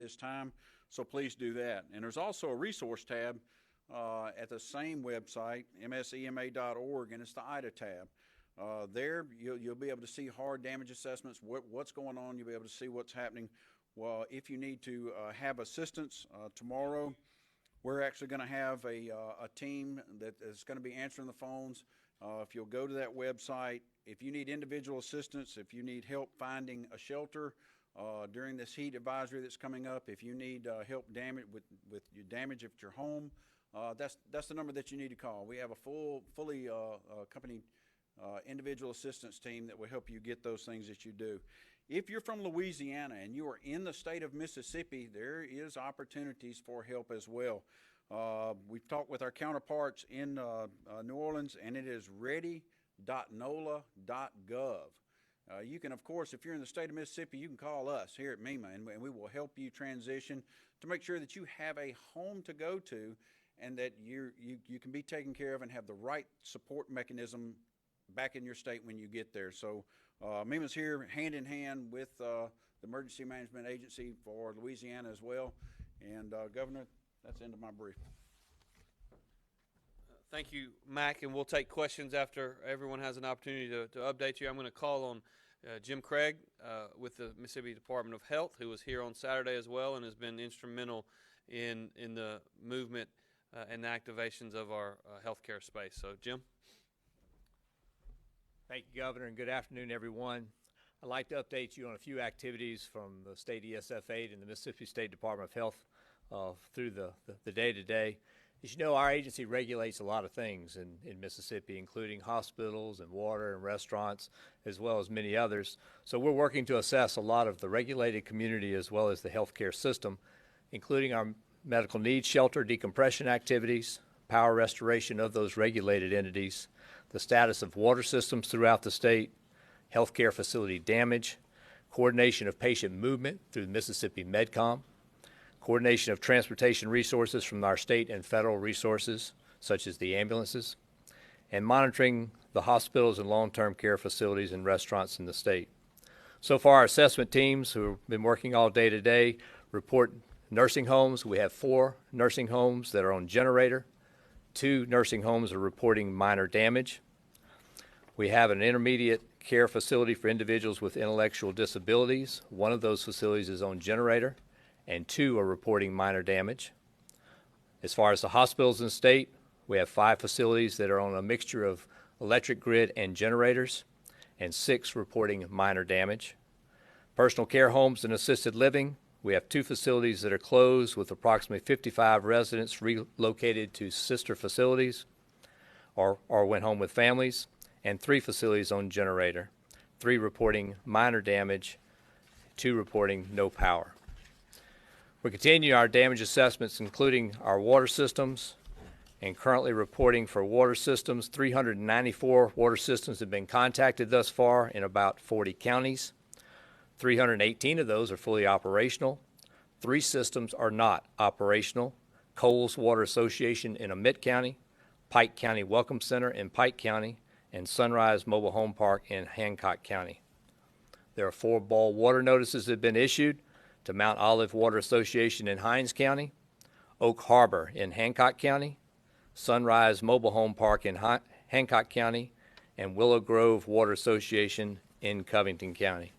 this time, so please do that. And there's also a resource tab at the same website, msema.org, and it's the IDA tab. There, you'll be able to see hard damage assessments, what's going on. You'll be able to see what's happening. Well, if you need to have assistance tomorrow, we're actually going to have a team that is going to be answering the phones. If you'll go to that website, if you need individual assistance, if you need help finding a shelter during this heat advisory that's coming up, if you need help with your damage at your home, that's the number that you need to call. We have a fully accompanied individual assistance team that will help you get those things that you do. If you're from Louisiana and you are in the state of Mississippi, there is opportunities for help as well. We've talked with our counterparts in New Orleans, and it is ready.nola.gov. You can, of course, if you're in the state of Mississippi, you can call us here at MEMA, and we will help you transition to make sure that you have a home to go to and that you can be taken care of and have the right support mechanism back in your state when you get there. So MEMA's here hand in hand with the Emergency Management Agency for Louisiana as well. And Governor, that's the end of my brief. Thank you, Mac, and we'll take questions after everyone has an opportunity to update you. I'm going to call on Jim Craig with the Mississippi Department of Health, who was here on Saturday as well and has been instrumental in the movement and the activations of our healthcare space. So, Jim. Thank you, Governor, and good afternoon, everyone. I'd like to update you on a few activities from the state ESF-8 and the Mississippi State Department of Health through the day-to-day. As you know, our agency regulates a lot of things in Mississippi, including hospitals and water and restaurants, as well as many others. So we're working to assess a lot of the regulated community as well as the healthcare system, including our medical needs shelter decompression activities, power restoration of those regulated entities, the status of water systems throughout the state, healthcare facility damage, coordination of patient movement through the Mississippi MedCom, coordination of transportation resources from our state and federal resources, such as the ambulances, and monitoring the hospitals and long-term care facilities and restaurants in the state. So far, our assessment teams who have been working all day today report nursing homes. We have 4 nursing homes that are on generator. 2 nursing homes are reporting minor damage. We have an intermediate care facility for individuals with intellectual disabilities. 1 of those facilities is on generator, and 2 are reporting minor damage. As far as the hospitals in the state, we have 5 facilities that are on a mixture of electric grid and generators, and 6 reporting minor damage. Personal care homes and assisted living, we have 2 facilities that are closed with approximately 55 residents relocated to sister facilities or went home with families, and 3 facilities on generator, 3 reporting minor damage, 2 reporting no power. We continue our damage assessments, including our water systems, and currently reporting for water systems. 394 water systems have been contacted thus far in about 40 counties. 318 of those are fully operational. 3 systems are not operational. Coles Water Association in Amite County, Pike County Welcome Center in Pike County, and Sunrise Mobile Home Park in Hancock County. There are 4 boil water notices that have been issued to Mount Olive Water Association in Hinds County, Oak Harbor in Hancock County, Sunrise Mobile Home Park in Hancock County, and Willow Grove Water Association in Covington County.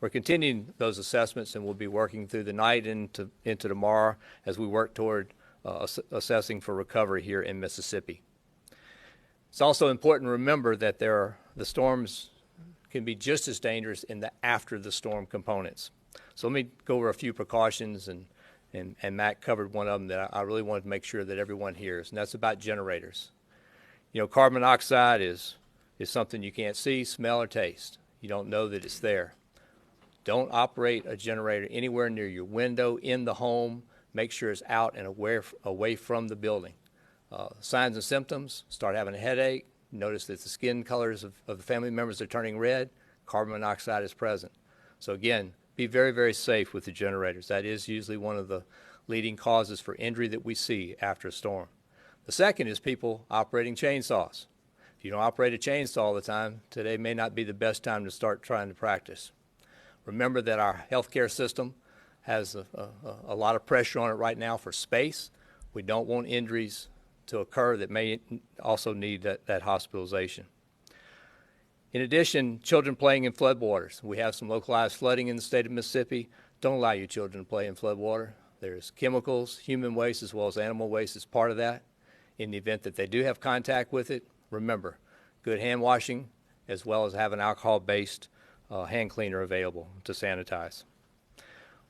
We're continuing those assessments, and we'll be working through the night into tomorrow as we work toward assessing for recovery here in Mississippi. It's also important to remember that the storms can be just as dangerous in the after the storm components. So let me go over a few precautions, and Matt covered one of them that I really wanted to make sure that everyone hears, and that's about generators. You know, carbon monoxide is something you can't see, smell, or taste. You don't know that it's there. Don't operate a generator anywhere near your window, in the home. Make sure it's out and away from the building. Signs and symptoms: start having a headache, notice that the skin colors of the family members are turning red, carbon monoxide is present. So again, be very, very safe with the generators. That is usually one of the leading causes for injury that we see after a storm. The second is people operating chainsaws. If you don't operate a chainsaw all the time, today may not be the best time to start trying to practice. Remember that our healthcare system has a lot of pressure on it right now for space. We don't want injuries to occur that may also need that hospitalization. In addition, children playing in floodwaters. We have some localized flooding in the state of Mississippi. Don't allow your children to play in floodwater. There's chemicals, human waste, as well as animal waste as part of that. In the event that they do have contact with it, remember, good hand washing, as well as have an alcohol-based hand cleaner available to sanitize.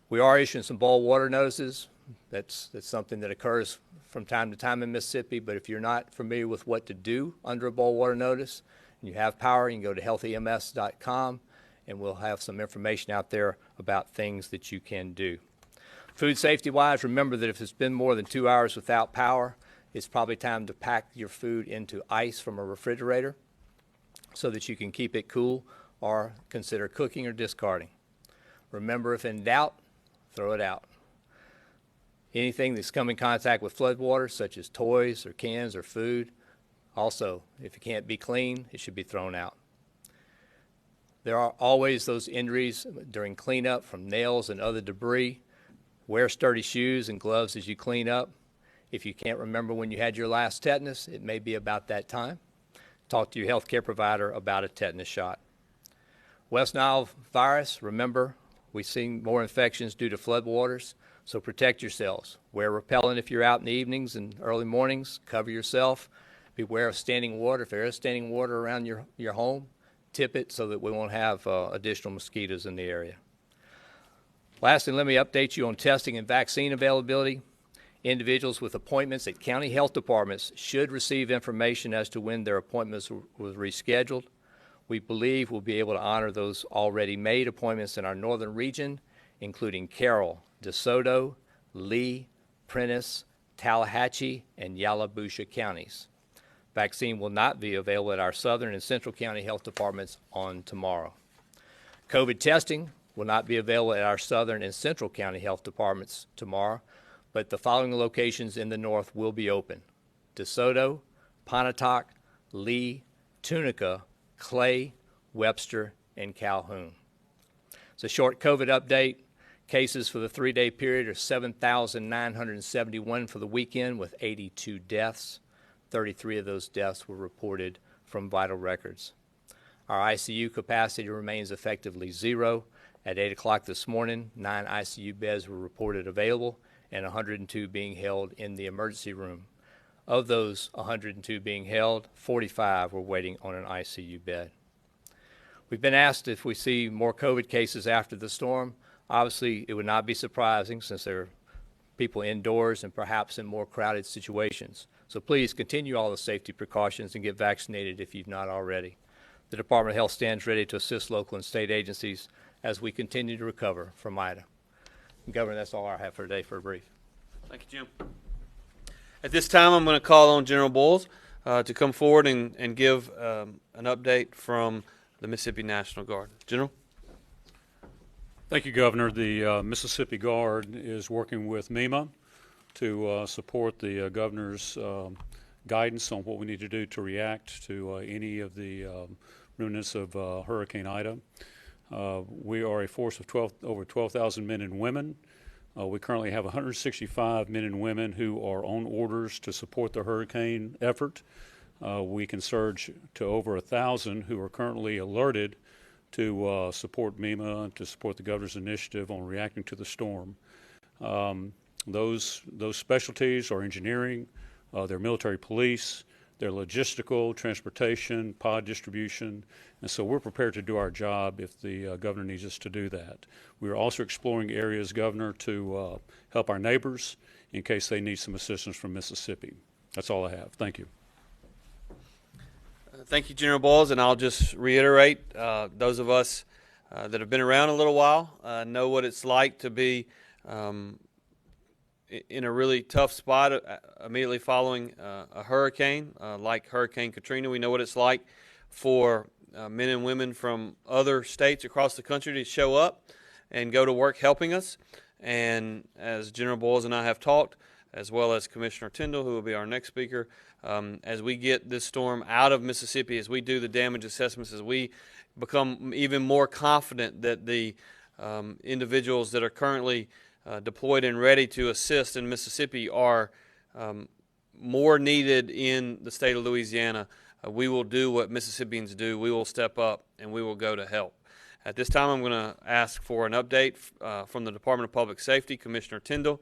We are issuing some boil water notices. That's something that occurs from time to time in Mississippi, but if you're not familiar with what to do under a boil water notice, and you have power, you can go to healthyms.com, and we'll have some information out there about things that you can do. Food safety-wise, remember that if it's been more than 2 hours without power, it's probably time to pack your food into ice from a refrigerator so that you can keep it cool or consider cooking or discarding. Remember, if in doubt, throw it out. Anything that's come in contact with floodwater, such as toys or cans or food, also, if it can't be cleaned, it should be thrown out. There are always those injuries during cleanup from nails and other debris. Wear sturdy shoes and gloves as you clean up. If you can't remember when you had your last tetanus, it may be about that time. Talk to your healthcare provider about a tetanus shot. West Nile virus, remember, we've seen more infections due to floodwaters, so protect yourselves. Wear repellent if you're out in the evenings and early mornings. Cover yourself. Beware of standing water. If there is standing water around your home, tip it so that we won't have additional mosquitoes in the area. Lastly, let me update you on testing and vaccine availability. Individuals with appointments at county health departments should receive information as to when their appointments were rescheduled. We believe we'll be able to honor those already made appointments in our northern region, including Carroll, DeSoto, Lee, Prentiss, Tallahatchie, and Yalobusha counties. Vaccine will not be available at our southern and central county health departments on tomorrow. COVID testing will not be available at our southern and central county health departments tomorrow, but the following locations in the north will be open: DeSoto, Pontotoc, Lee, Tunica, Clay, Webster, and Calhoun. It's a short COVID update. Cases for the 3-day period are 7,971 for the weekend, with 82 deaths. 33 of those deaths were reported from vital records. Our ICU capacity remains effectively zero. At 8 o'clock this morning, 9 ICU beds were reported available and 102 being held in the emergency room. Of those 102 being held, 45 were waiting on an ICU bed. We've been asked if we see more COVID cases after the storm. Obviously, it would not be surprising since there are people indoors and perhaps in more crowded situations. So please continue all the safety precautions and get vaccinated if you've not already. The Department of Health stands ready to assist local and state agencies as we continue to recover from Ida. Governor, that's all I have for today for a brief. Thank you, Jim. At this time, I'm going to call on General Boyles to come forward and give an update from the Mississippi National Guard. General? Thank you, Governor. The Mississippi Guard is working with MEMA to support the Governor's guidance on what we need to do to react to any of the remnants of Hurricane Ida. We are a force of over 12,000 men and women. We currently have 165 men and women who are on orders to support the hurricane effort. We can surge to over 1,000 who are currently alerted to support MEMA, to support the Governor's initiative on reacting to the storm. Those specialties are engineering, they're military police, they're logistical, transportation, pod distribution, and so we're prepared to do our job if the Governor needs us to do that. We are also exploring areas, Governor, to help our neighbors in case they need some assistance from Mississippi. That's all I have. Thank you. Thank you, General Boyles, and I'll just reiterate, those of us that have been around a little while know what it's like to be in a really tough spot immediately following a hurricane like Hurricane Katrina. We know what it's like for men and women from other states across the country to show up and go to work helping us. And as General Boyles and I have talked, as well as Commissioner Tyndall, who will be our next speaker, as we get this storm out of Mississippi, as we do the damage assessments, as we become even more confident that the individuals that are currently deployed and ready to assist in Mississippi are more needed in the state of Louisiana, we will do what Mississippians do. We will step up and we will go to help. At this time, I'm going to ask for an update from the Department of Public Safety, Commissioner Tyndall.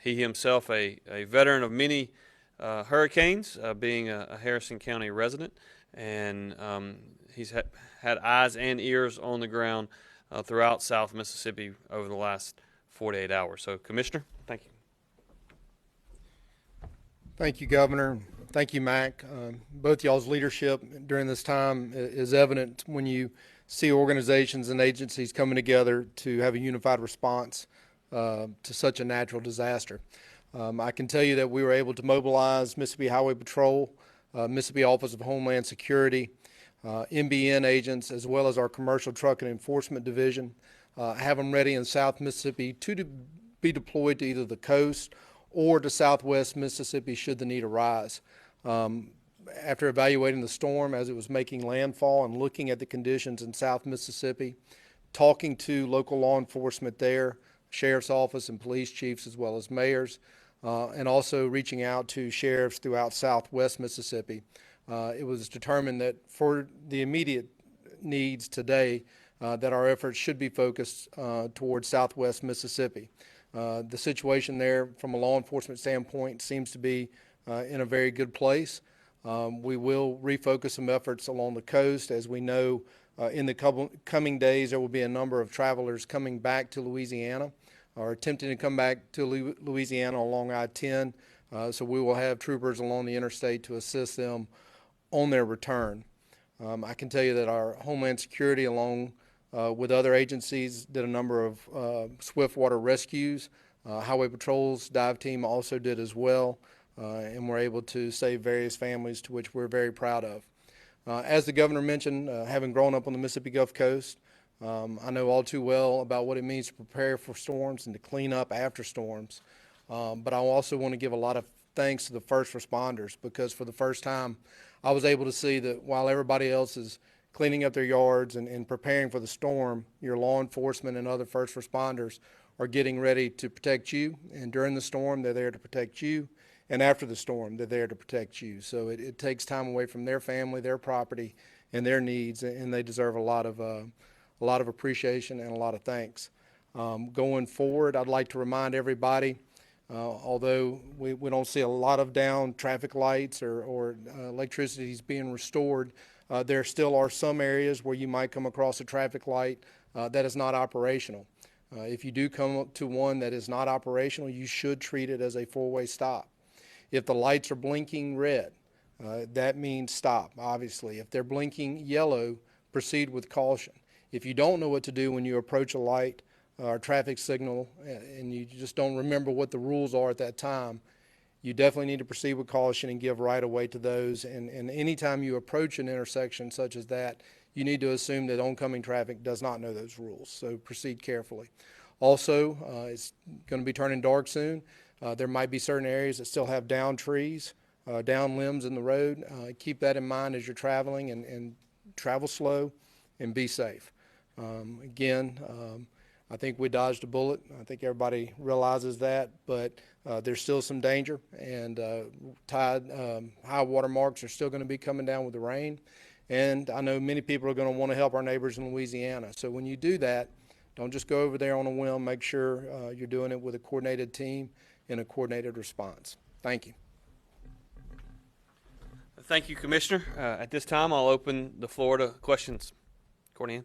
He himself a veteran of many hurricanes, being a Harrison County resident, and he's had eyes and ears on the ground throughout South Mississippi over the last 48 hours. So, Commissioner, thank you. Thank you, Governor. Thank you, Mac. Both y'all's leadership during this time is evident when you see organizations and agencies coming together to have a unified response to such a natural disaster. I can tell you that we were able to mobilize Mississippi Highway Patrol, Mississippi Office of Homeland Security, MBN agents, as well as our Commercial Truck and Enforcement Division, have them ready in South Mississippi to be deployed to either the coast or to Southwest Mississippi should the need arise. After evaluating the storm as it was making landfall and looking at the conditions in South Mississippi, talking to local law enforcement there, sheriff's office and police chiefs as well as mayors, and also reaching out to sheriffs throughout Southwest Mississippi, it was determined that for the immediate needs today, that our efforts should be focused towards Southwest Mississippi. The situation there from a law enforcement standpoint seems to be in a very good place. We will refocus some efforts along the coast. As we know, in the coming days, there will be a number of travelers coming back to Louisiana or attempting to come back to Louisiana along I-10. So we will have troopers along the interstate to assist them on their return. I can tell you that our Homeland Security, along with other agencies, did a number of swift water rescues. Highway Patrol's dive team also did as well, and were able to save various families, to which we're very proud of. As the governor mentioned, having grown up on the Mississippi Gulf Coast, I know all too well about what it means to prepare for storms and to clean up after storms. But I also want to give a lot of thanks to the first responders, because for the first time, I was able to see that while everybody else is cleaning up their yards and preparing for the storm, your law enforcement and other first responders are getting ready to protect you. And during the storm, they're there to protect you. And after the storm, they're there to protect you. So it takes time away from their family, their property, and their needs, and they deserve a lot of appreciation and a lot of thanks. Going forward, I'd like to remind everybody, although we don't see a lot of down traffic lights or electricity is being restored, there still are some areas where you might come across a traffic light that is not operational. If you do come to one that is not operational, you should treat it as a four-way stop. If the lights are blinking red, that means stop, obviously. If they're blinking yellow, proceed with caution. If you don't know what to do when you approach a light or traffic signal and you just don't remember what the rules are at that time, you definitely need to proceed with caution and give right of way to those. And anytime you approach an intersection such as that, you need to assume that oncoming traffic does not know those rules, so proceed carefully. Also, it's going to be turning dark soon. There might be certain areas that still have down trees, down limbs in the road. Keep that in mind as you're traveling, and travel slow and be safe. Again, I think we dodged a bullet. I think everybody realizes that, but there's still some danger, and high water marks are still going to be coming down with the rain. And I know many people are going to want to help our neighbors in Louisiana. So when you do that, don't just go over there on a whim. Make sure you're doing it with a coordinated team and a coordinated response. Thank you. Thank you, Commissioner. At this time, I'll open the floor to questions. Courtney.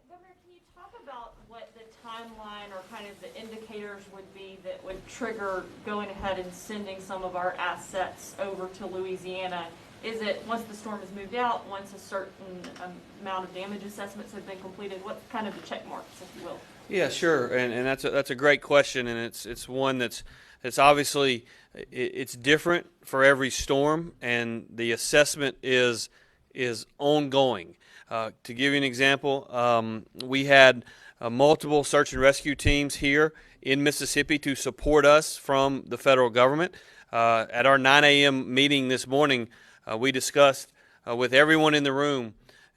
Governor, can you talk about what the timeline or kind of the indicators would be that would trigger going ahead and sending some of our assets over to Louisiana? Is it once the storm has moved out, once a certain amount of damage assessments have been completed? What kind of the check marks, if you will? Yeah, sure, and that's a great question, and it's one that's obviously it's different for every storm, and the assessment is ongoing. To give you an example, we had multiple search and rescue teams here in Mississippi to support us from the federal government. At our 9 a.m. meeting this morning, we discussed with everyone in the room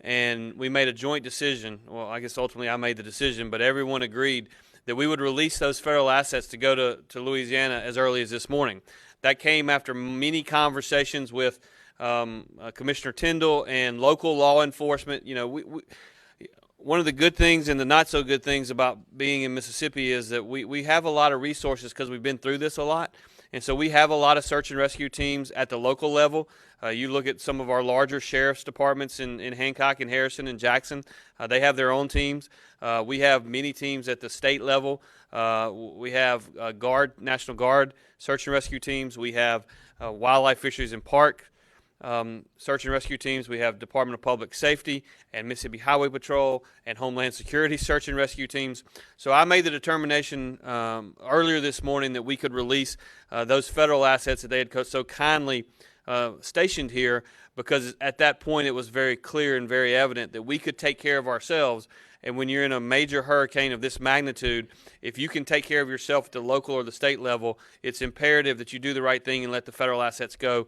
and we made a joint decision. Well, I guess ultimately I made the decision, but everyone agreed that we would release those federal assets to go to Louisiana as early as this morning. That came after many conversations with Commissioner Tyndall and local law enforcement. You know, one of the good things and the not so good things about being in Mississippi is that we have a lot of resources because we've been through this a lot. And so we have a lot of search and rescue teams at the local level. You look at some of our larger sheriff's departments in Hancock and Harrison and Jackson. They have their own teams. We have many teams at the state level. We have National Guard search and rescue teams. We have Wildlife, Fisheries, and Park search and rescue teams. We have Department of Public Safety and Mississippi Highway Patrol and Homeland Security search and rescue teams. So I made the determination earlier this morning that we could release those federal assets that they had so kindly stationed here, because at that point it was very clear and very evident that we could take care of ourselves. And when you're in a major hurricane of this magnitude, if you can take care of yourself at the local or the state level, it's imperative that you do the right thing and let the federal assets go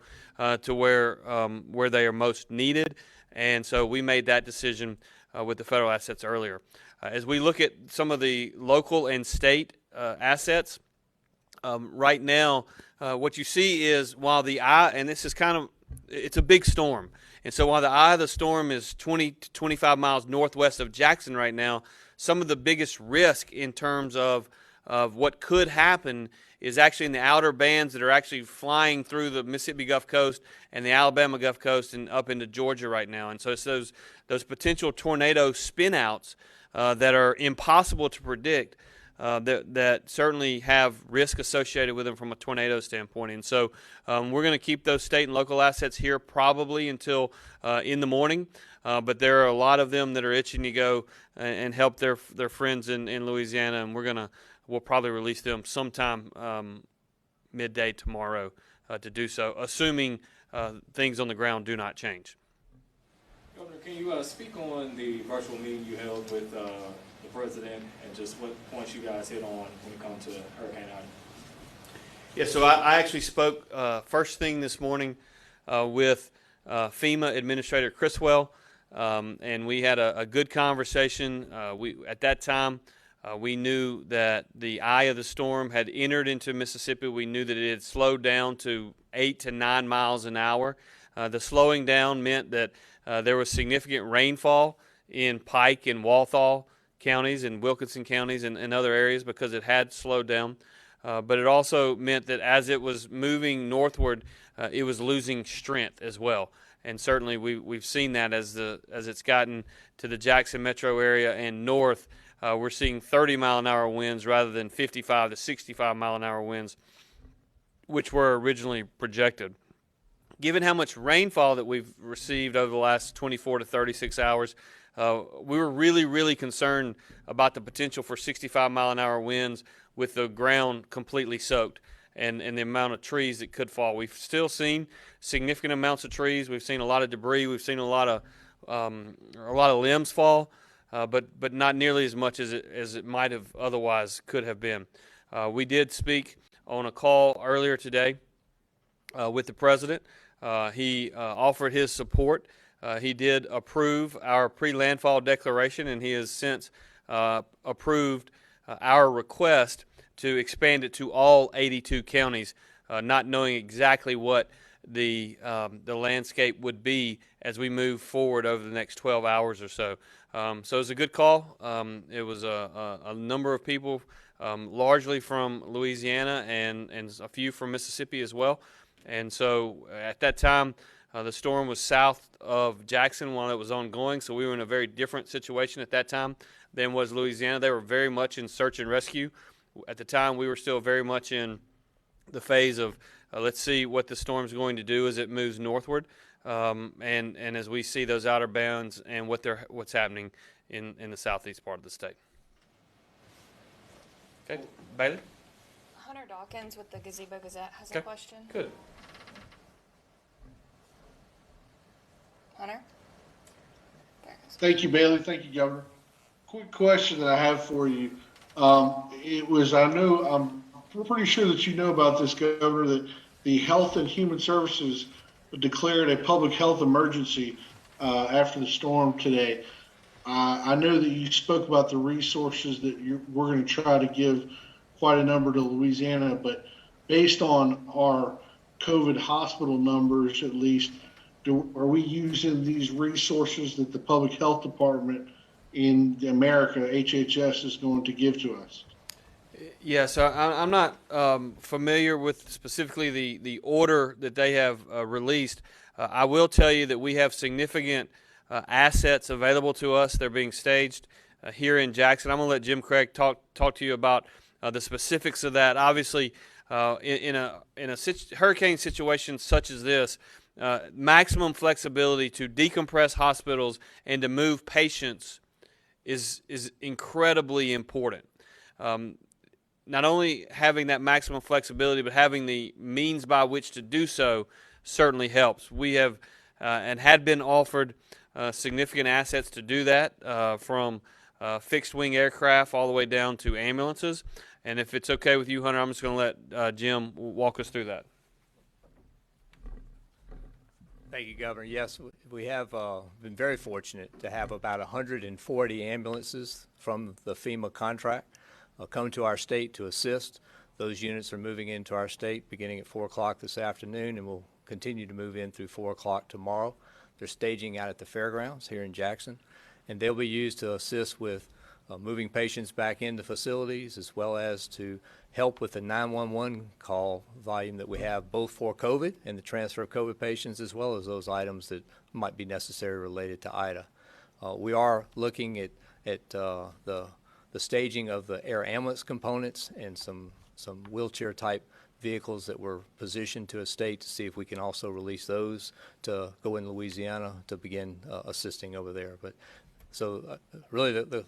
to where they are most needed. And so we made that decision with the federal assets earlier. As we look at some of the local and state assets, right now, what you see is while the eye, and this is it's a big storm. And so while the eye of the storm is 20 to 25 miles northwest of Jackson right now, some of the biggest risk in terms of what could happen is actually in the outer bands that are actually flying through the Mississippi Gulf Coast and the Alabama Gulf Coast and up into Georgia right now. And so it's those potential tornado spin-outs that are impossible to predict, that certainly have risk associated with them from a tornado standpoint. And so we're going to keep those state and local assets here probably until in the morning. But there are a lot of them that are itching to go and help their friends in Louisiana, and we'll probably release them sometime midday tomorrow to do so, assuming things on the ground do not change. Governor, can you speak on the virtual meeting you held with the President and just what points you guys hit on when it comes to Hurricane Ida? Yeah, so I actually spoke first thing this morning with FEMA Administrator Criswell, and we had a good conversation. At that time, we knew that the eye of the storm had entered into Mississippi. We knew that it had slowed down to 8 to 9 miles an hour. The slowing down meant that there was significant rainfall in Pike and Walthall counties and Wilkinson counties and other areas because it had slowed down. But it also meant that as it was moving northward, it was losing strength as well. And certainly we've seen that as it's gotten to the Jackson metro area and north. We're seeing 30-mile-an-hour winds rather than 55 to 65-mile-an-hour winds, which were originally projected. Given how much rainfall that we've received over the last 24 to 36 hours, we were really, really concerned about the potential for 65-mile-an-hour winds with the ground completely soaked and the amount of trees that could fall. We've still seen significant amounts of trees. We've seen a lot of debris. We've seen a lot of limbs fall, but not nearly as much as it might have otherwise could have been. We did speak on a call earlier today with the President. He offered his support. He did approve our pre-landfall declaration, and he has since approved our request to expand it to all 82 counties, not knowing exactly what the landscape would be as we move forward over the next 12 hours or so. So it was a good call. It was a number of people, largely from Louisiana and a few from Mississippi as well. And so at that time, the storm was south of Jackson while it was ongoing, so we were in a very different situation at that time than was Louisiana. They were very much in search and rescue. At the time, we were still very much in the phase of let's see what the storm's going to do as it moves northward, and as we see those outer bounds and what's happening in the southeast part of the state. Okay, Bailey? Hunter Dawkins with the Gazebo Gazette has Okay. a question. Good. Hunter? There it is. Thank you, Bailey. Thank you, Governor. Quick question that I have for you. I'm pretty sure that you know about this, Governor, that the Health and Human Services declared a public health emergency after the storm today. I know that you spoke about the resources that we're going to try to give quite a number to Louisiana, but based on our COVID hospital numbers, at least, are we using these resources that the Public Health Department in America, HHS, is going to give to us? Yes, I'm not familiar with specifically the order that they have released. I will tell you that we have significant assets available to us. They're being staged here in Jackson. I'm going to let Jim Craig talk to you about the specifics of that. Obviously, in a hurricane situation such as this, maximum flexibility to decompress hospitals and to move patients is incredibly important. Not only having that maximum flexibility, but having the means by which to do so certainly helps. We have and had been offered significant assets to do that, from fixed-wing aircraft all the way down to ambulances. And if it's okay with you, Hunter, I'm just going to let Jim walk us through that. Thank you, Governor. Yes, we have been very fortunate to have about 140 ambulances from the FEMA contract come to our state to assist. Those units are moving into our state beginning at 4 o'clock this afternoon and will continue to move in through 4 o'clock tomorrow. They're staging out at the fairgrounds here in Jackson, and they'll be used to assist with moving patients back into facilities, as well as to help with the 911 call volume that we have, both for COVID and the transfer of COVID patients, as well as those items that might be necessary related to Ida. We are looking at the staging of the air ambulance components and some wheelchair type vehicles that were positioned to a state to see if we can also release those to go in Louisiana to begin assisting over there. But so really the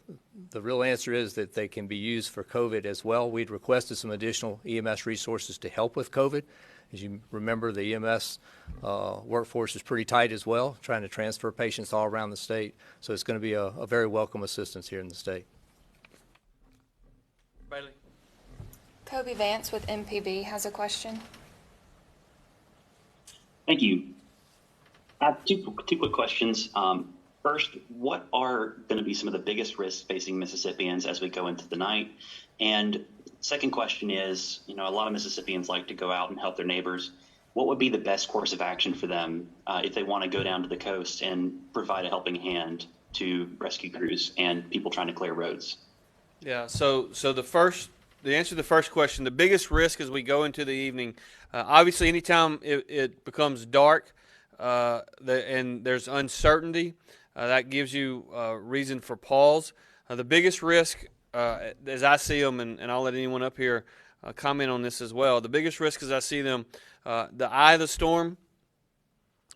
real answer is that they can be used for COVID as well. We'd requested some additional EMS resources to help with COVID. As you remember, the EMS workforce is pretty tight as well, trying to transfer patients all around the state. So it's going to be a very welcome assistance here in the state. Bailey. Kobe Vance with MPB has a question. Thank you. I have two quick questions. First, what are going to be some of the biggest risks facing Mississippians as we go into the night? And second question is, a lot of Mississippians like to go out and help their neighbors. What would be the best course of action for them if they want to go down to the coast and provide a helping hand to rescue crews and people trying to clear roads? Yeah, so the answer to the first question, the biggest risk as we go into the evening, obviously anytime it becomes dark and there's uncertainty, that gives you reason for pause. The biggest risk, as I see them, and I'll let anyone up here comment on this as well, the biggest risk as I see them, the eye of the storm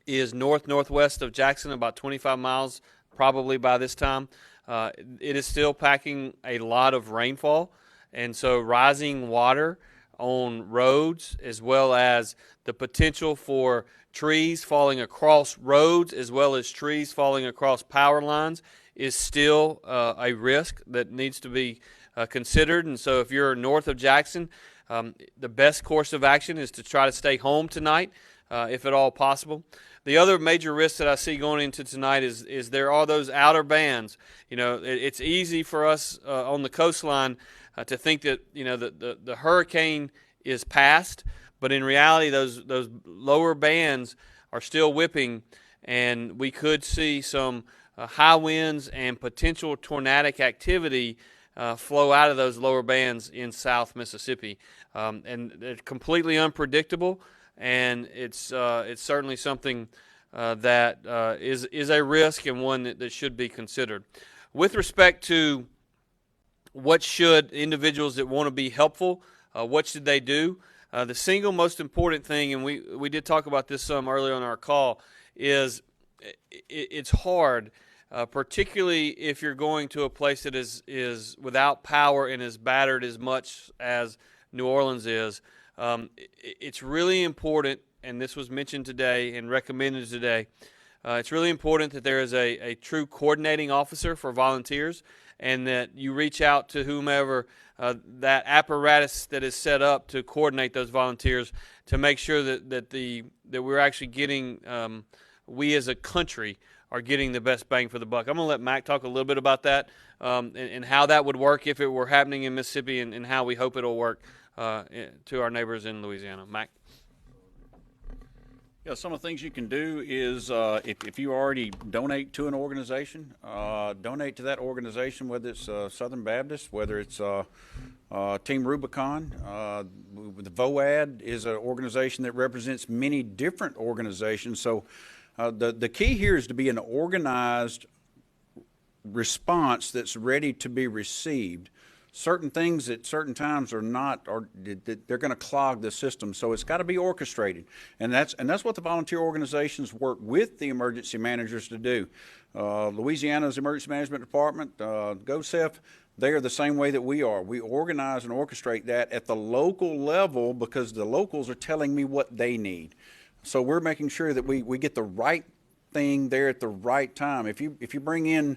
is northwest of Jackson, about 25 miles probably by this time. It is still packing a lot of rainfall. And so rising water on roads, as well as the potential for trees falling across roads, as well as trees falling across power lines, is still a risk that needs to be considered. And so if you're north of Jackson, the best course of action is to try to stay home tonight, if at all possible. The other major risk that I see going into tonight is there are those outer bands. It's easy for us on the coastline to think that the hurricane is past, but in reality those lower bands are still whipping, and we could see some high winds and potential tornadic activity flow out of those lower bands in South Mississippi, and they're completely unpredictable, and it's certainly something that is a risk and one that should be considered. With respect to what should individuals that want to be helpful, what should they do? The single most important thing, and we did talk about this some earlier on our call, is it's hard, particularly if you're going to a place that is without power and is battered as much as New Orleans is. It's really important, and this was mentioned today and recommended today, it's really important that there is a true coordinating officer for volunteers, and that you reach out to whomever that apparatus that is set up to coordinate those volunteers to make sure that we're actually getting, we as a country are getting the best bang for the buck. I'm going to let Mac talk a little bit about that and how that would work if it were happening in Mississippi, and how we hope it'll work to our neighbors in Louisiana. Mac? Yeah, some of the things you can do is if you already donate to an organization, donate to that organization, whether it's Southern Baptist, whether it's Team Rubicon. The VOAD is an organization that represents many different organizations. So the key here is to be an organized response that's ready to be received. Certain things at certain times are not, or they're going to clog the system. So it's got to be orchestrated, and that's what the volunteer organizations work with the emergency managers to do. Louisiana's Emergency Management Department, GOSEF, they are the same way that we are. We organize and orchestrate that at the local level because the locals are telling me what they need. So we're making sure that we get the right thing there at the right time. If you bring in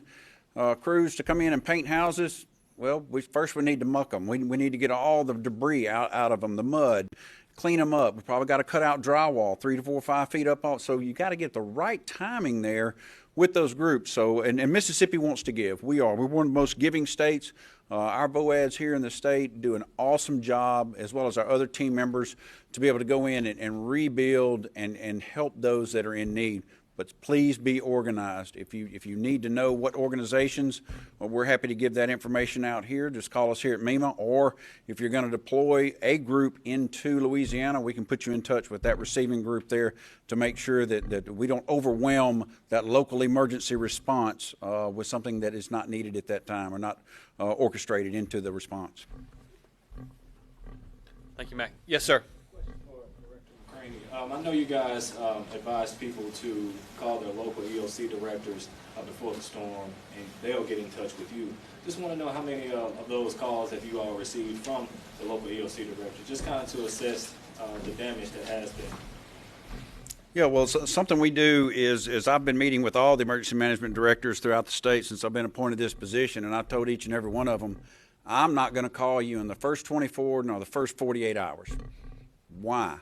crews to come in and paint houses, well, we need to muck them. We need to get all the debris out of them, the mud, clean them up. We probably got to cut out drywall 3 to 4 or 5 feet up. So you got to get the right timing there with those groups. So, and Mississippi wants to give. We're one of the most giving states. Our VOADs here in the state do an awesome job, as well as our other team members, to be able to go in and rebuild and help those that are in need. But please be organized. If you need to know what organizations, well, we're happy to give that information out here. Just call us here at MEMA, or if you're going to deploy a group into Louisiana, we can put you in touch with that receiving group there to make sure that we don't overwhelm that local emergency response with something that is not needed at that time or not orchestrated into the response. Thank you, Mac. Yes, sir. I know you guys advise people to call their local EOC directors before the storm, and they'll get in touch with you. Just want to know how many of those calls have you all received from the local EOC director, just kind of to assess the damage that has been. Yeah, well, something we do is I've been meeting with all the emergency management directors throughout the state since I've been appointed this position, and I told each and every one of them, I'm not going to call you in the first 24 nor the first 48 hours. Why?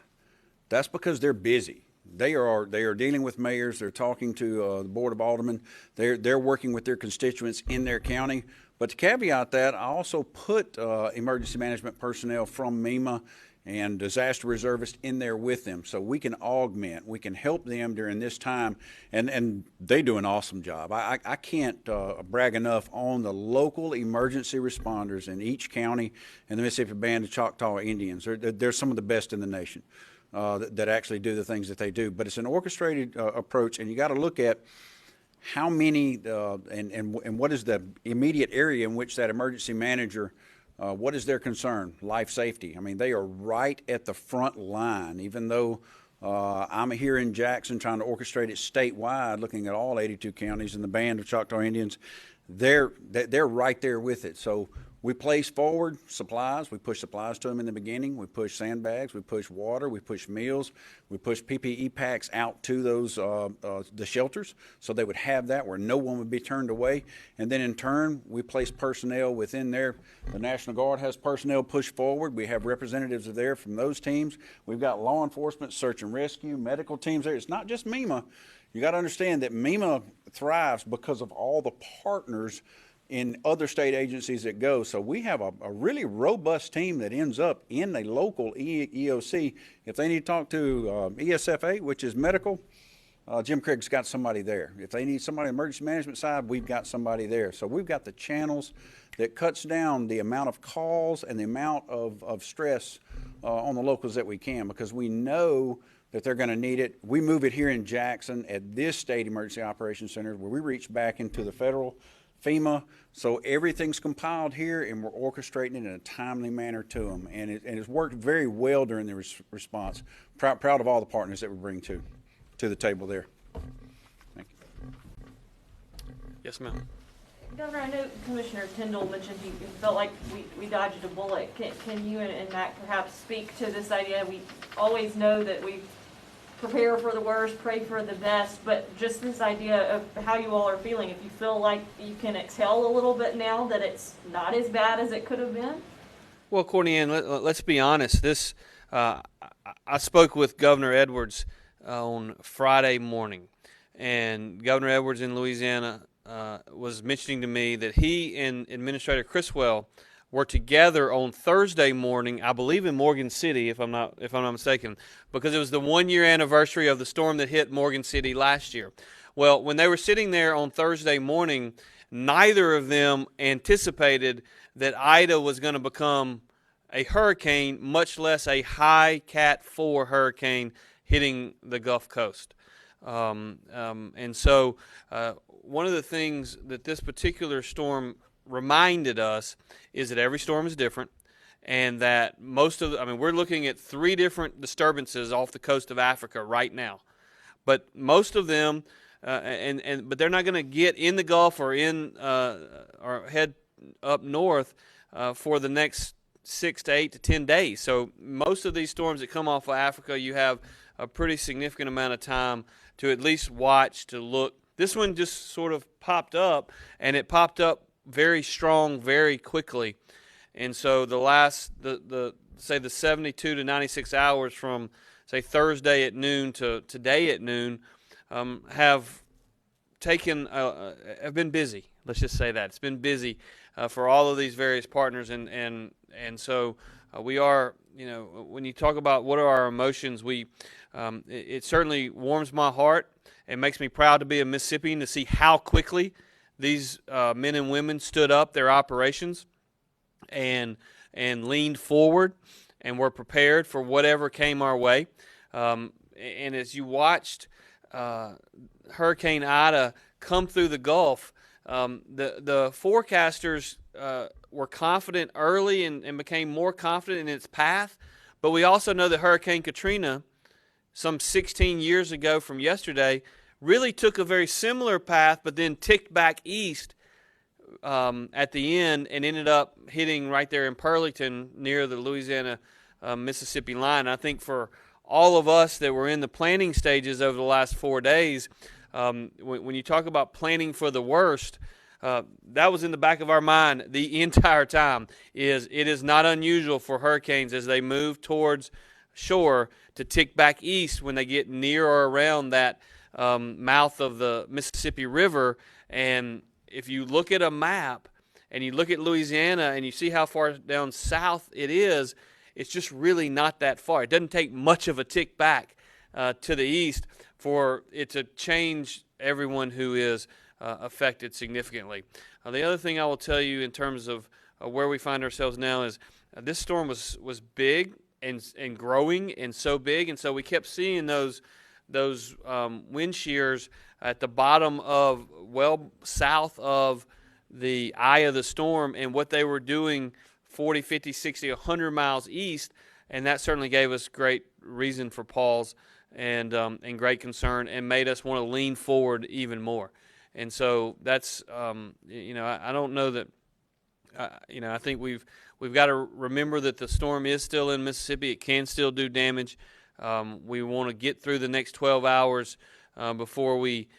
That's because they're busy. They are dealing with mayors. They're talking to the Board of Aldermen. They're working with their constituents in their county. But to caveat that, I also put emergency management personnel from MEMA and disaster reservists in there with them, so we can augment, we can help them during this time, and they do an awesome job. I can't brag enough on the local emergency responders in each county and the Mississippi Band of Choctaw Indians. They're some of the best in the nation. That actually do the things that they do. But it's an orchestrated approach, and you got to look at how many and what is the immediate area in which that emergency manager, what is their concern? Life safety. I mean, they are right at the front line, even though I'm here in Jackson trying to orchestrate it statewide, looking at all 82 counties and the Band of Choctaw Indians. They're right there with it. So we place forward supplies. We push supplies to them in the beginning. We push sandbags. We push water. We push meals. We push PPE packs out to those the shelters, so they would have that where no one would be turned away. And then in turn, we place personnel within there. The National Guard has personnel push forward. We have representatives there from those teams. We've got law enforcement, search and rescue, medical teams there. It's not just MEMA. You got to understand that MEMA thrives because of all the partners in other state agencies that go. So we have a really robust team that ends up in a local EOC. If they need to talk to ESFA, which is medical, Jim Craig's got somebody there. If they need somebody on the emergency management side, we've got somebody there. So we've got the channels that cuts down the amount of calls and the amount of stress on the locals that we can, because we know that they're going to need it. We move it here in Jackson at this state emergency operations center where we reach back into the federal FEMA, so everything's compiled here, and we're orchestrating it in a timely manner to them, and it's worked very well during the response. Proud of all the partners that we bring to the table there. Thank you. Yes, ma'am. Governor, I know Commissioner Tyndall mentioned he felt like we dodged a bullet. Can you and Mac perhaps speak to this idea? We always know that we prepare for the worst, pray for the best, but just this idea of how you all are feeling, if you feel like you can exhale a little bit now, that it's not as bad as it could have been? Well, Courtney Ann, let's be honest. I spoke with Governor Edwards on Friday morning, and Governor Edwards in Louisiana was mentioning to me that he and Administrator Criswell were together on Thursday morning, I believe in Morgan City, if I'm not mistaken, because it was the 1-year anniversary of the storm that hit Morgan City last year. Well, when they were sitting there on Thursday morning, neither of them anticipated that Ida was going to become a hurricane, much less a high Cat 4 hurricane hitting the Gulf Coast. And so one of the things that this particular storm reminded us is that every storm is different, and that we're looking at 3 different disturbances off the coast of Africa right now, but most of them, but they're not going to get in the Gulf or or head up north for the next 6 to 8 to 10 days. So most of these storms that come off of Africa, you have a pretty significant amount of time to at least watch, to look. This one just sort of popped up, and it popped up very strong very quickly. And so the 72 to 96 hours from, say, Thursday at noon to today at noon have been busy. Let's just say that. It's been busy for all of these various partners, and so we are, when you talk about what are our emotions, it certainly warms my heart. It makes me proud to be a Mississippian, to see how quickly these men and women stood up their operations and leaned forward and were prepared for whatever came our way. And as you watched Hurricane Ida come through the Gulf, the forecasters were confident early and became more confident in its path. But we also know that Hurricane Katrina, some 16 years ago from yesterday, really took a very similar path, but then ticked back east at the end and ended up hitting right there in Pearlington near the Louisiana-Mississippi line. I think for all of us that were in the planning stages over the last 4 days, when you talk about planning for the worst, that was in the back of our mind the entire time. It is not unusual for hurricanes as they move towards shore to tick back east when they get near or around that mouth of the Mississippi River. And if you look at a map and you look at Louisiana and you see how far down south it is, it's just really not that far. It doesn't take much of a tick back to the east for it to change everyone who is affected significantly. The other thing I will tell you in terms of where we find ourselves now is this storm was big and growing and so big, and so we kept seeing those wind shears at the bottom of, well, south of the eye of the storm, and what they were doing 40, 50, 60, 100 miles east, and that certainly gave us great reason for pause and great concern, and made us want to lean forward even more. And so that's, I don't know that, I think we've got to remember that the storm is still in Mississippi. It can still do damage. We want to get through the next 12 hours before we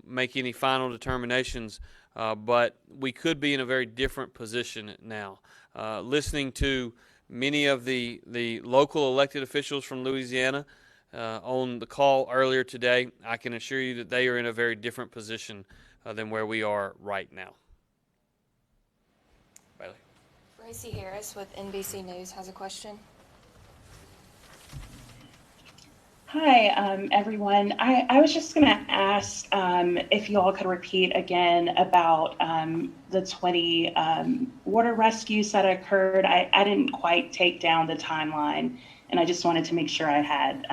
make any final determinations, but we could be in a very different position now. Listening to many of the local elected officials from Louisiana on the call earlier today, I can assure you that they are in a very different position than where we are right now. Bailey. Bracy Harris with NBC News has a question. Hi, everyone. I was just going to ask if you all could repeat again about the 20 water rescues that occurred. I didn't quite take down the timeline, and I just wanted to make sure I had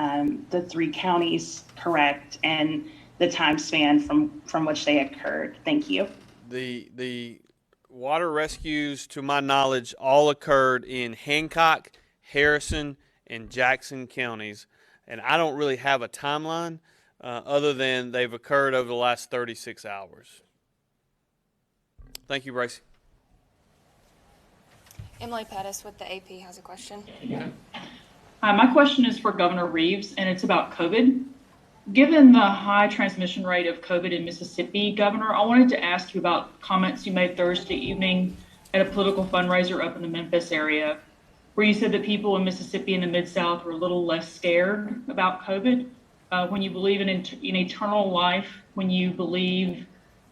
the 3 counties correct and the time span from which they occurred. Thank you. The water rescues, to my knowledge, all occurred in Hancock, Harrison, and Jackson counties. And I don't really have a timeline other than they've occurred over the last 36 hours. Thank you, Bracy. Emily Pettis with the AP has a question. Hi, my question is for Governor Reeves, and it's about COVID. Given the high transmission rate of COVID in Mississippi, Governor, I wanted to ask you about comments you made Thursday evening at a political fundraiser up in the Memphis area, where you said that people in Mississippi and the Mid-South were a little less scared about COVID. when you believe in eternal life, when you believe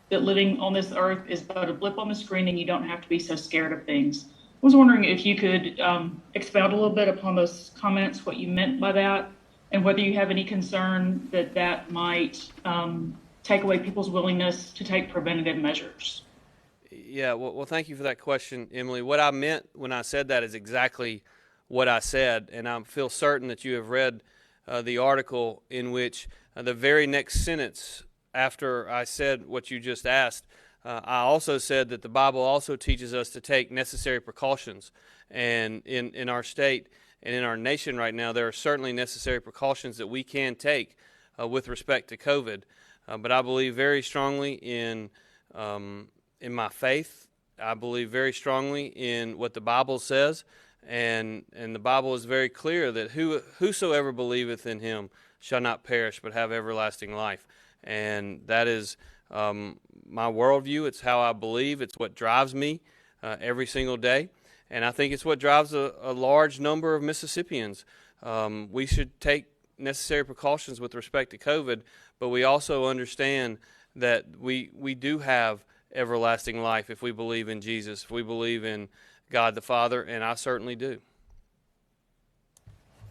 that living on this earth is but a blip on the screen and you don't have to be so scared of things. I was wondering if you could expound a little bit upon those comments, what you meant by that, and whether you have any concern that that might take away people's willingness to take preventative measures. Yeah, well, thank you for that question, Emily. What I meant when I said that is exactly what I said, and I feel certain that you have read the article in which the very next sentence after I said what you just asked, I also said that the Bible also teaches us to take necessary precautions. And in our state and in our nation right now, there are certainly necessary precautions that we can take with respect to COVID. But I believe very strongly in my faith. I believe very strongly in what the Bible says. And the Bible is very clear that whosoever believeth in him shall not perish but have everlasting life. And that is my worldview. It's how I believe. It's what drives me every single day. And I think it's what drives a large number of Mississippians. We should take necessary precautions with respect to COVID, but we also understand that we do have everlasting life if we believe in Jesus, if we believe in God the Father, and I certainly do.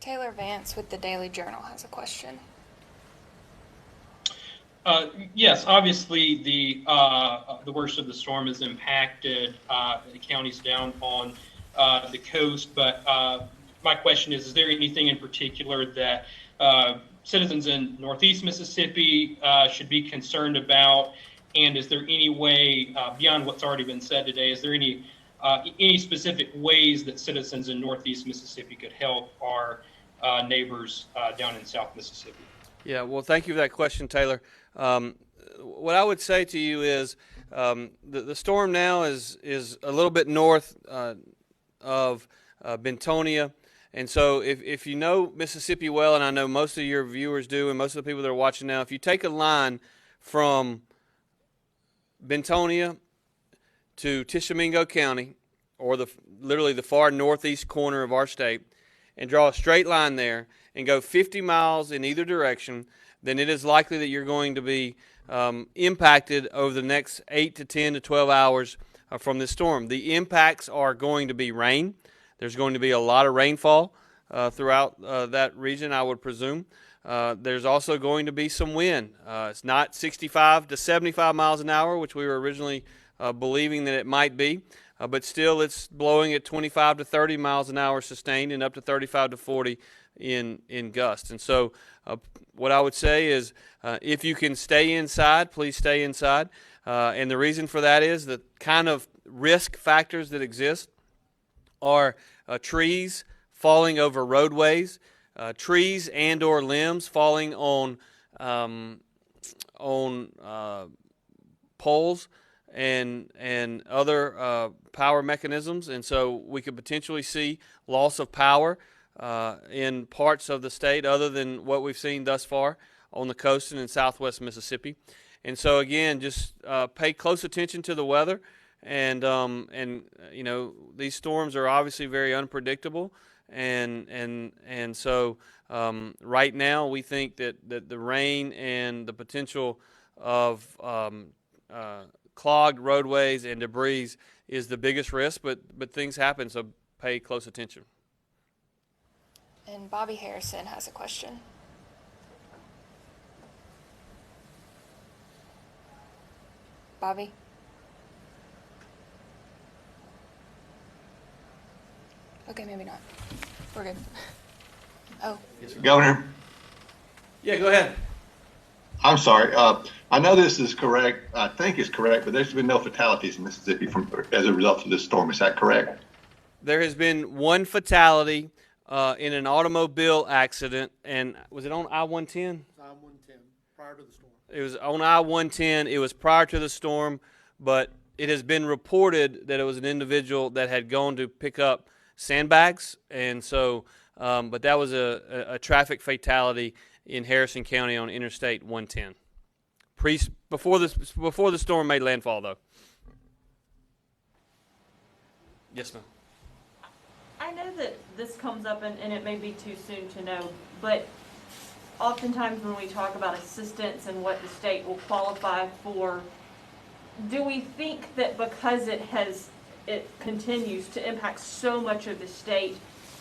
Taylor Vance with the Daily Journal has a question. Yes, obviously the worst of the storm has impacted the counties down on the coast, but my question is there anything in particular that citizens in Northeast Mississippi should be concerned about? And is there any way, beyond what's already been said today, is there any specific ways that citizens in Northeast Mississippi could help our neighbors down in South Mississippi? Yeah, well, thank you for that question, Taylor. What I would say to you is the storm now is a little bit north of Bentonia. And so if you know Mississippi well, and I know most of your viewers do, and most of the people that are watching now, if you take a line from Bentonia to Tishomingo County, or literally the far northeast corner of our state, and draw a straight line there and go 50 miles in either direction, then it is likely that you're going to be impacted over the next 8 to 10 to 12 hours from this storm. The impacts are going to be rain. There's going to be a lot of rainfall throughout that region, I would presume. There's also going to be some wind. It's not 65 to 75 miles an hour, which we were originally believing that it might be, but still it's blowing at 25 to 30 miles an hour sustained and up to 35 to 40 in gusts. And so what I would say is if you can stay inside, please stay inside. And the reason for that is the kind of risk factors that exist are trees falling over roadways, trees and or limbs falling on poles and other power mechanisms. And so we could potentially see loss of power in parts of the state other than what we've seen thus far on the coast and in southwest Mississippi. And so again, just pay close attention to the weather. And you know, these storms are obviously very unpredictable, and so right now we think that the rain and the potential of clogged roadways and debris is the biggest risk, but things happen, so pay close attention. And Bobby Harrison has a question. Bobby? Okay, maybe not. We're good. Oh. Yes, Governor? Yeah, go ahead. I'm sorry. I know this is correct. I think it's correct, but there's been no fatalities in Mississippi as a result of this storm. Is that correct? There has been one fatality in an automobile accident, and was it on I-110? I-110, prior to the storm. It was on I-110. It was prior to the storm, but it has been reported that it was an individual that had gone to pick up sandbags, and so, but that was a traffic fatality in Harrison County on Interstate 110. Before the storm made landfall, though. Yes, ma'am. I know that this comes up, and it may be too soon to know, but oftentimes when we talk about assistance and what the state will qualify for, do we think that because it continues to impact so much of the state,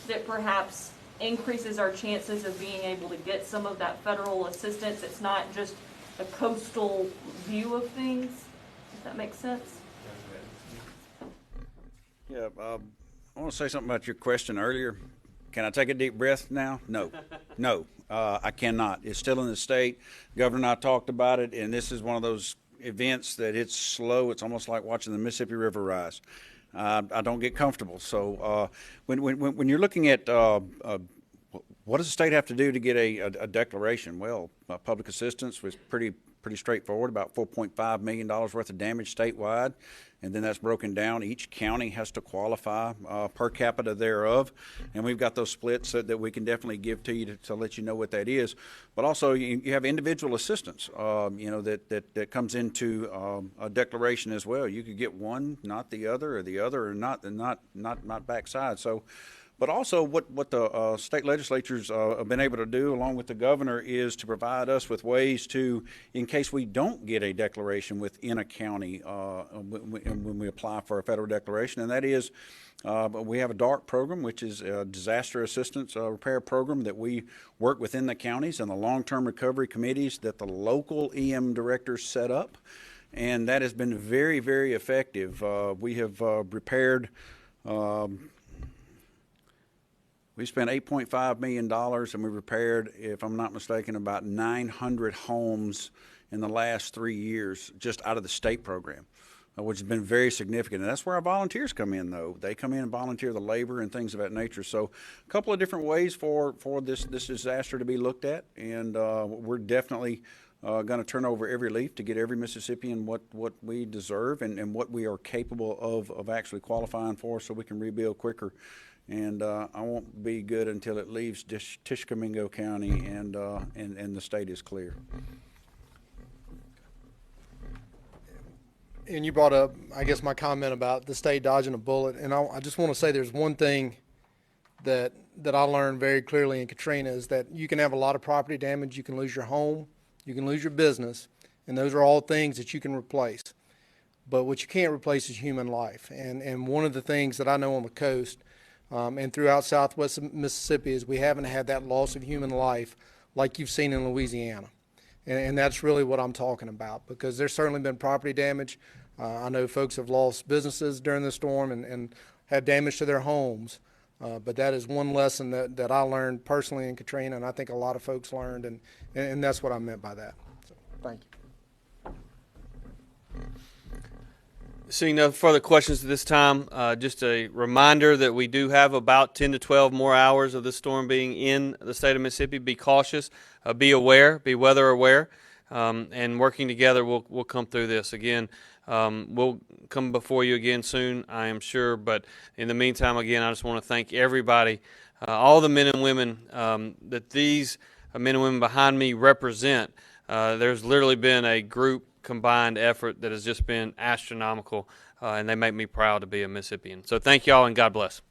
that perhaps increases our chances of being able to get some of that federal assistance? It's not just a coastal view of things, if that makes sense. Yeah, I want to say something about your question earlier. Can I take a deep breath now? No, no, I cannot. It's still in the state. Governor and I talked about it, and this is one of those events that it's slow. It's almost like watching the Mississippi River rise. I don't get comfortable. So when you're looking at what does the state have to do to get a declaration? Well, public assistance was pretty straightforward, about $4.5 million worth of damage statewide, and then that's broken down. Each county has to qualify per capita thereof, and we've got those splits that we can definitely give to you to let you know what that is. But also you have individual assistance, that comes into a declaration as well. You could get one, not the other, or the other, or not backside. So. But also what the state legislatures have been able to do, along with the governor, is to provide us with ways to, in case we don't get a declaration within a county when we apply for a federal declaration, and that is we have a DART program, which is a disaster assistance repair program that we work within the counties and the long-term recovery committees that the local EM directors set up, and that has been very, very effective. We have repaired we spent $8.5 million, and we repaired, if I'm not mistaken, about 900 homes in the last 3 years just out of the state program, which has been very significant. And that's where our volunteers come in, though. They come in and volunteer the labor and things of that nature. So a couple of different ways for this disaster to be looked at, and we're definitely going to turn over every leaf to get every Mississippian what we deserve and what we are capable of actually qualifying for, so we can rebuild quicker. And I won't be good until it leaves Tishomingo County and the state is clear. And you brought up, I guess, my comment about the state dodging a bullet, and I just want to say there's one thing that I learned very clearly in Katrina is that you can have a lot of property damage, you can lose your home, you can lose your business, and those are all things that you can replace. But what you can't replace is human life. And one of the things that I know on the coast and throughout southwest Mississippi is we haven't had that loss of human life like you've seen in Louisiana. And that's really what I'm talking about, because there's certainly been property damage. I know folks have lost businesses during the storm and had damage to their homes. But that is one lesson that I learned personally in Katrina, and I think a lot of folks learned, and that's what I meant by that. So, thank you. Seeing no further questions at this time, just a reminder that we do have about 10 to 12 more hours of this storm being in the state of Mississippi. Be cautious, be aware, be weather aware, and working together we'll come through this. Again, we'll come before you again soon, I am sure, but in the meantime, again, I just want to thank everybody, all the men and women that these men and women behind me represent. There's literally been a group combined effort that has just been astronomical, and they make me proud to be a Mississippian. So thank y'all, and God bless.